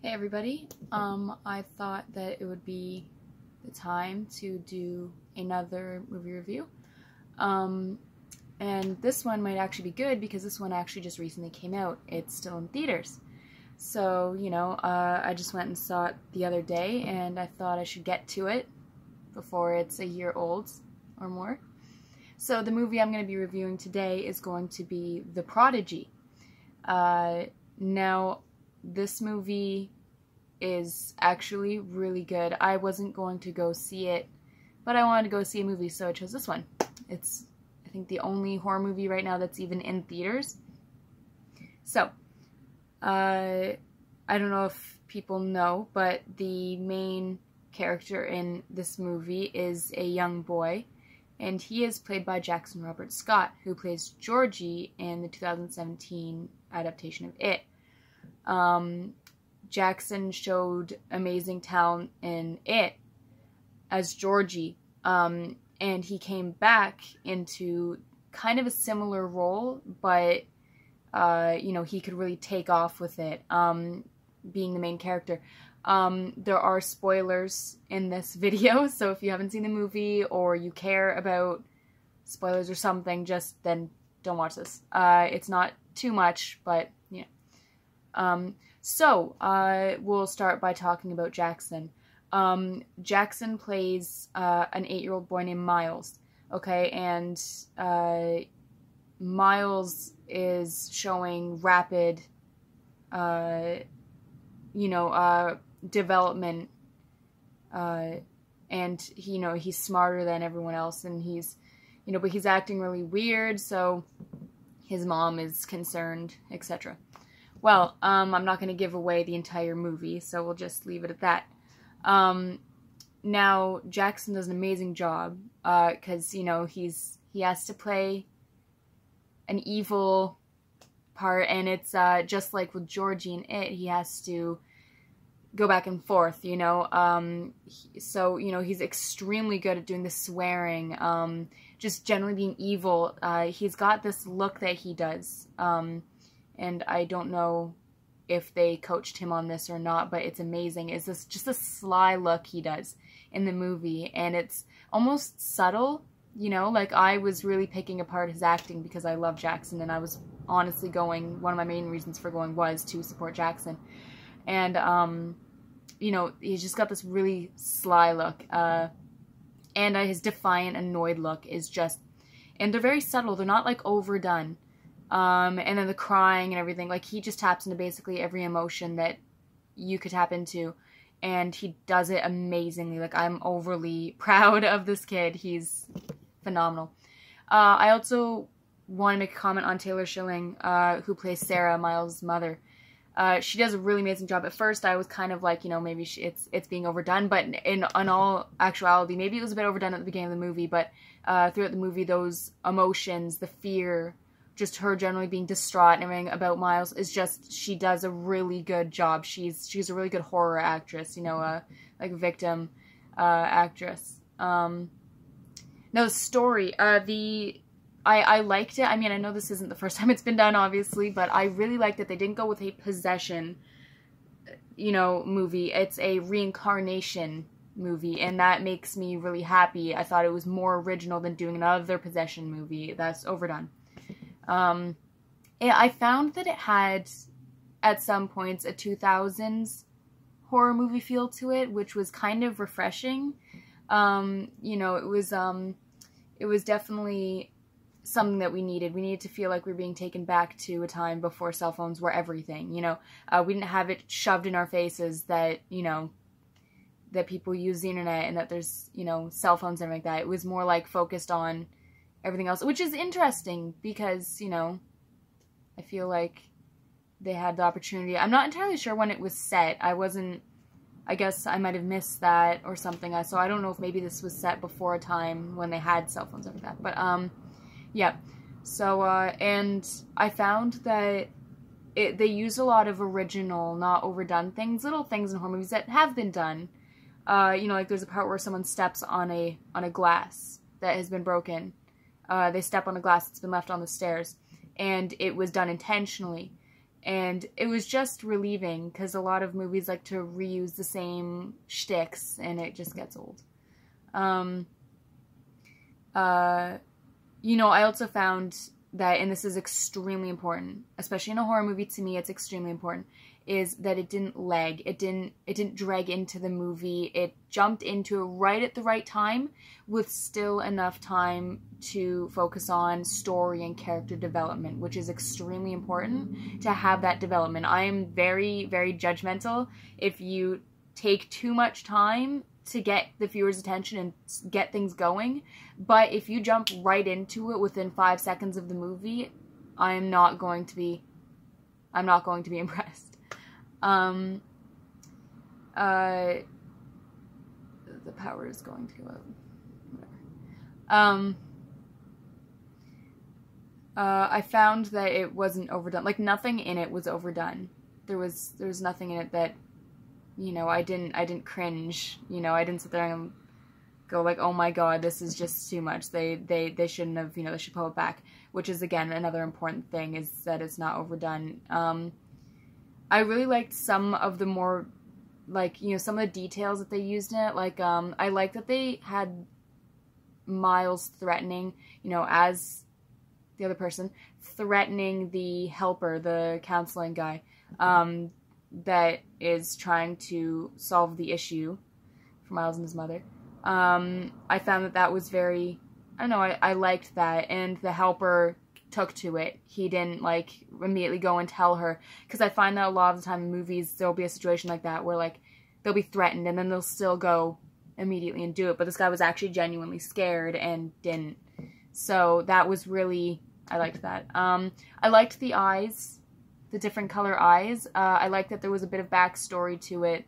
Hey everybody, I thought that it would be the time to do another movie review. And this one might actually be good because this one actually just recently came out. It's still in theaters. So, I just went and saw it the other day and I thought I should get to it before it's a year old or more. So the movie I'm going to be reviewing today is going to be The Prodigy. Now, this movie is actually really good. I wasn't going to go see it, but I wanted to go see a movie, so I chose this one. It's, I think, the only horror movie right now that's even in theaters. So, I don't know if people know, but the main character in this movie is a young boy, and he is played by Jackson Robert Scott, who plays Georgie in the 2017 adaptation of It. Jackson showed amazing talent in It as Georgie, and he came back into kind of a similar role, but, he could really take off with it, being the main character. There are spoilers in this video, so if you haven't seen the movie or you care about spoilers or something, just then don't watch this. It's not too much, but, yeah. So, we'll start by talking about Jackson. Jackson plays an 8-year-old boy named Miles, okay, and Miles is showing rapid, development, and, he's smarter than everyone else, and he's, but he's acting really weird, so his mom is concerned, etc. Well, I'm not going to give away the entire movie, so we'll just leave it at that. Now, Jackson does an amazing job, because, he has to play an evil part, and it's, just like with Georgie in It, he has to go back and forth, so, he's extremely good at doing the swearing, just generally being evil. He's got this look that he does, and I don't know if they coached him on this or not, but it's amazing. It's just a sly look he does in the movie, and it's almost subtle, like I was really picking apart his acting because I love Jackson, and I was honestly going, one of my main reasons for going was to support Jackson. And, he's just got this really sly look, and his defiant, annoyed look is just, and they're very subtle, they're not, like, overdone. And then the crying and everything, like, he just taps into basically every emotion that you could tap into, and he does it amazingly. Like, I'm overly proud of this kid. He's phenomenal. I also want to make a comment on Taylor Schilling, who plays Sarah, Miles' mother. She does a really amazing job. At first, I was kind of like, maybe it's being overdone, but in all actuality, maybe it was a bit overdone at the beginning of the movie, but throughout the movie, those emotions, the fear, just her generally being distraught and everything about Miles is just, she does a really good job. She's a really good horror actress, like victim actress. Now the story, I liked it. I mean, I know this isn't the first time it's been done, obviously, but I really liked that they didn't go with a possession, movie. It's a reincarnation movie, and that makes me really happy. I thought it was more original than doing another possession movie. That's overdone. I found that it had, at some points, a 2000s horror movie feel to it, which was kind of refreshing. It was definitely something that we needed. We needed to feel like we were being taken back to a time before cell phones were everything, we didn't have it shoved in our faces that, that people use the internet and that there's, cell phones and everything like that. It was more like focused on everything else, which is interesting because, I feel like they had the opportunity. I'm not entirely sure when it was set. I guess I might have missed that or something. So I don't know if maybe this was set before a time when they had cell phones like that. But, yeah. So, and I found that they use a lot of original, not overdone things, little things in horror movies that have been done. Like there's a part where someone steps on a glass that has been broken. They step on a glass that's been left on the stairs, and it was done intentionally. And it was just relieving, because a lot of movies like to reuse the same shticks, and it just gets old. You know, I also found that, and this is extremely important, especially in a horror movie, to me it's extremely important, is that it didn't lag. It didn't drag into the movie. It jumped into it right at the right time, with still enough time to focus on story and character development, which is extremely important to have that development. I am very, very judgmental if you take too much time to get the viewer's attention and get things going, but if you jump right into it within 5 seconds of the movie, I'm not going to be impressed. The power is going to go out. Whatever. I found that it wasn't overdone. Like, nothing in it was overdone. There was nothing in it that, you know, I didn't cringe. You know, I didn't sit there and go like, oh my god, this is just too much. They shouldn't have, you know, they should pull it back. Which is, again, another important thing, is that it's not overdone. I really liked some of the more, like, you know, some of the details that they used in it. Like, I like that they had Miles threatening, you know, as the other person, threatening the helper, the counseling guy, that is trying to solve the issue for Miles and his mother. I found that was very, I don't know, I liked that, and the helper took to it. He didn't, like, immediately go and tell her, because I find that a lot of the time in movies there'll be a situation like that where, like, they'll be threatened and then they'll still go immediately and do it, but this guy was actually genuinely scared and didn't. So that was really, I liked that. I liked the eyes, the different color eyes. I liked that there was a bit of backstory to it,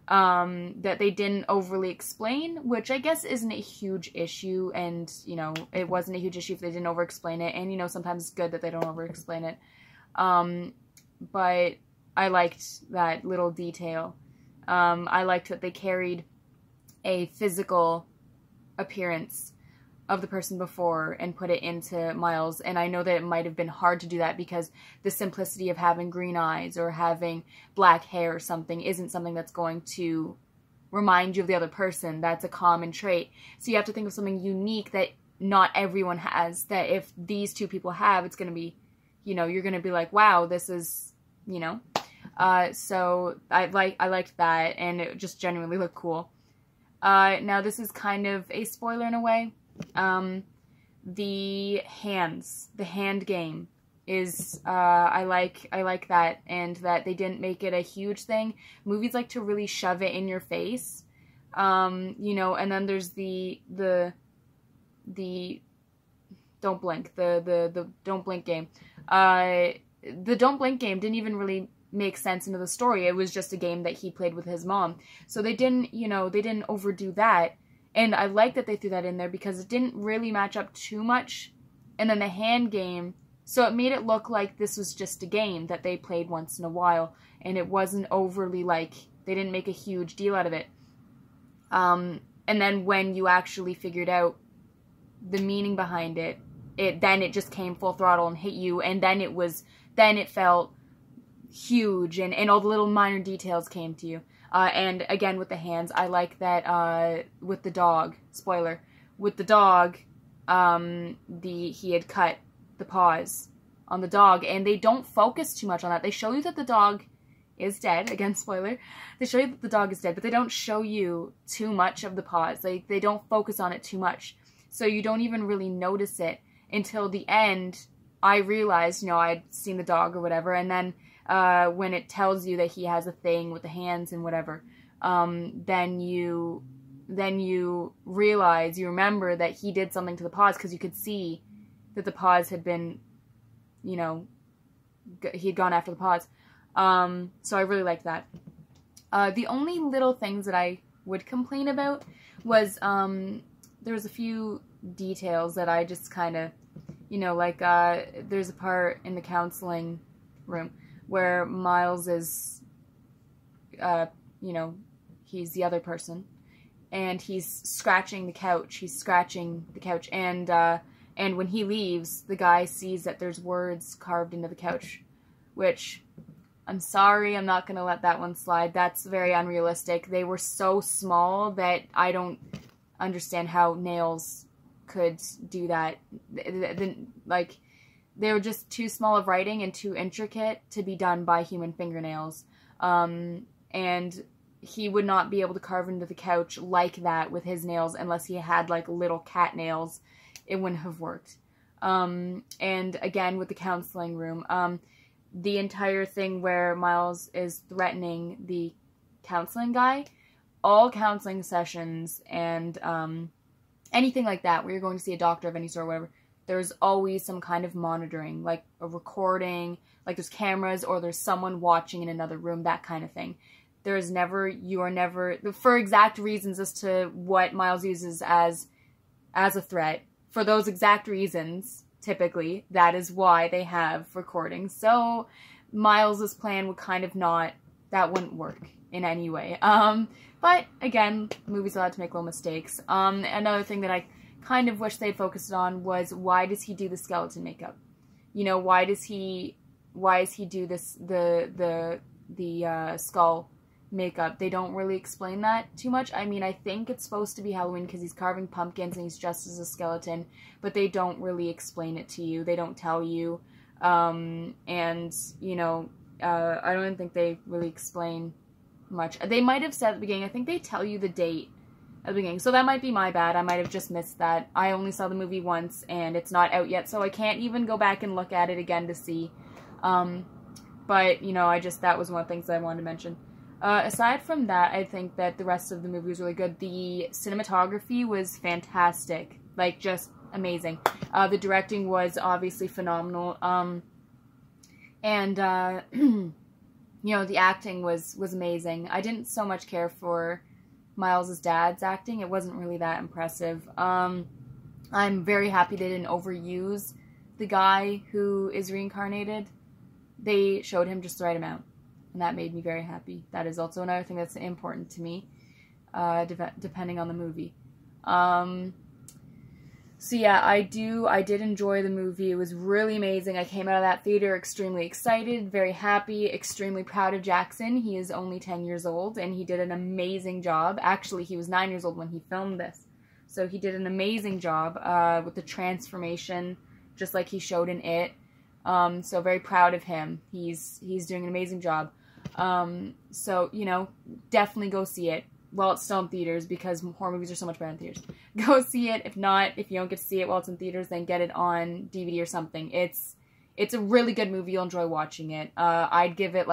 that they didn't overly explain, which I guess isn't a huge issue, and, you know, it wasn't a huge issue if they didn't over-explain it, and, you know, sometimes it's good that they don't over-explain it. But I liked that little detail. I liked that they carried a physical appearance of the person before and put it into Miles, and I know that it might have been hard to do that because the simplicity of having green eyes or having black hair or something isn't something that's going to remind you of the other person. That's a common trait. So you have to think of something unique that not everyone has, that if these two people have, it's going to be, you know, you're going to be like, wow, this is, you know. So I liked that, and it just genuinely looked cool. Now this is kind of a spoiler in a way. The hand game is, I like that, and that they didn't make it a huge thing. Movies like to really shove it in your face, you know, and then there's the don't blink, the don't blink game. The don't blink game didn't even really make sense into the story. It was just a game that he played with his mom. So they didn't, you know, they didn't overdo that. And I like that they threw that in there because it didn't really match up too much. And then the hand game, so it made it look like this was just a game that they played once in a while. And it wasn't overly, like, they didn't make a huge deal out of it. And then when you actually figured out the meaning behind it, then it just came full throttle and hit you. And then it felt huge, and all the little minor details came to you. And again, with the hands, I like that, with the dog, spoiler, with the dog, he had cut the paws on the dog, and they don't focus too much on that. They show you that the dog is dead, again, spoiler, they show you that the dog is dead, but they don't show you too much of the paws. Like, they don't focus on it too much, so you don't even really notice it until the end. I realized, you know, I'd seen the dog or whatever, and then when it tells you that he has a thing with the hands and whatever, then you realize, you remember that he did something to the paws, because you could see that the paws had been, you know, he'd gone after the paws. So I really liked that. The only little things that I would complain about was, there was a few details that I just kind of, you know, like, there's a part in the counseling room where Miles is, you know, he's the other person, and he's scratching the couch. And when he leaves, the guy sees that there's words carved into the couch, which I'm sorry, I'm not going to let that one slide. That's very unrealistic. They were so small that I don't understand how nails could do that. Like, they were just too small of writing and too intricate to be done by human fingernails. And he would not be able to carve into the couch like that with his nails unless he had, like, little cat nails. It wouldn't have worked. And again, with the counseling room, the entire thing where Miles is threatening the counseling guy, all counseling sessions and anything like that where you're going to see a doctor of any sort or whatever, there's always some kind of monitoring, like a recording, like there's cameras or there's someone watching in another room, that kind of thing. You are never, for exact reasons as to what Miles uses as a threat, for those exact reasons, typically, that is why they have recordings. So Miles's plan would kind of that wouldn't work in any way. But again, the movie's allowed to make little mistakes. Another thing that I kind of wish they'd focused on was, why does he do the skeleton makeup? You know, why does he do this, the skull makeup? They don't really explain that too much. I mean, I think it's supposed to be Halloween because he's carving pumpkins and he's dressed as a skeleton, but they don't really explain it to you. They don't tell you. And, you know, I don't think they really explain much. They might have said at the beginning, I think they tell you the date at the beginning, so that might be my bad. I might have just missed that. I only saw the movie once, and it's not out yet, so I can't even go back and look at it again to see. But, you know, that was one of the things I wanted to mention. Aside from that, I think that the rest of the movie was really good. The cinematography was fantastic. Like, just amazing. The directing was obviously phenomenal. And, you know, the acting was amazing. I didn't so much care for Miles' dad's acting. It wasn't really that impressive. I'm very happy they didn't overuse the guy who is reincarnated. They showed him just the right amount, and that made me very happy. That is also another thing that's important to me, depending on the movie. So yeah, I did enjoy the movie. It was really amazing. I came out of that theater extremely excited, very happy, extremely proud of Jackson. He is only 10 years old, and he did an amazing job. Actually, he was 9 years old when he filmed this. So he did an amazing job with the transformation, just like he showed in It. So very proud of him. He's doing an amazing job. So, you know, definitely go see it. Well, it's still in theaters because horror movies are so much better in theaters. Go see it. If not, if you don't get to see it while it's in theaters, then get it on DVD or something. It's a really good movie. You'll enjoy watching it. I'd give it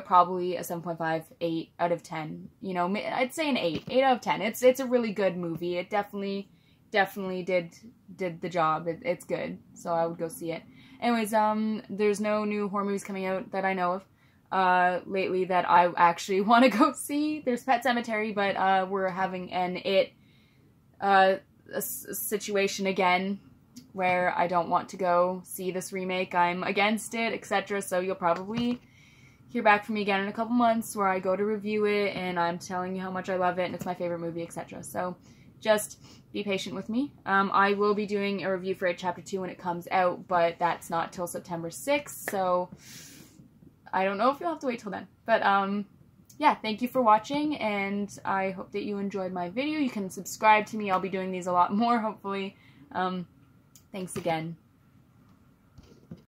probably a 7.5, 8 out of 10. You know, I'd say an 8 out of 10. It's a really good movie. It definitely did the job. It's good. So I would go see it. Anyways, there's no new horror movies coming out that I know of lately that I actually want to go see. There's Pet Sematary, but we're having an It a situation again where I don't want to go see this remake. I'm against it, etc. So you'll probably hear back from me again in a couple months where I go to review it and I'm telling you how much I love it and it's my favorite movie, etc. So just be patient with me. I will be doing a review for It Chapter 2 when it comes out, but that's not till September 6th, so I don't know if you'll have to wait till then. But, yeah, thank you for watching, and I hope that you enjoyed my video. You can subscribe to me. I'll be doing these a lot more, hopefully. Thanks again.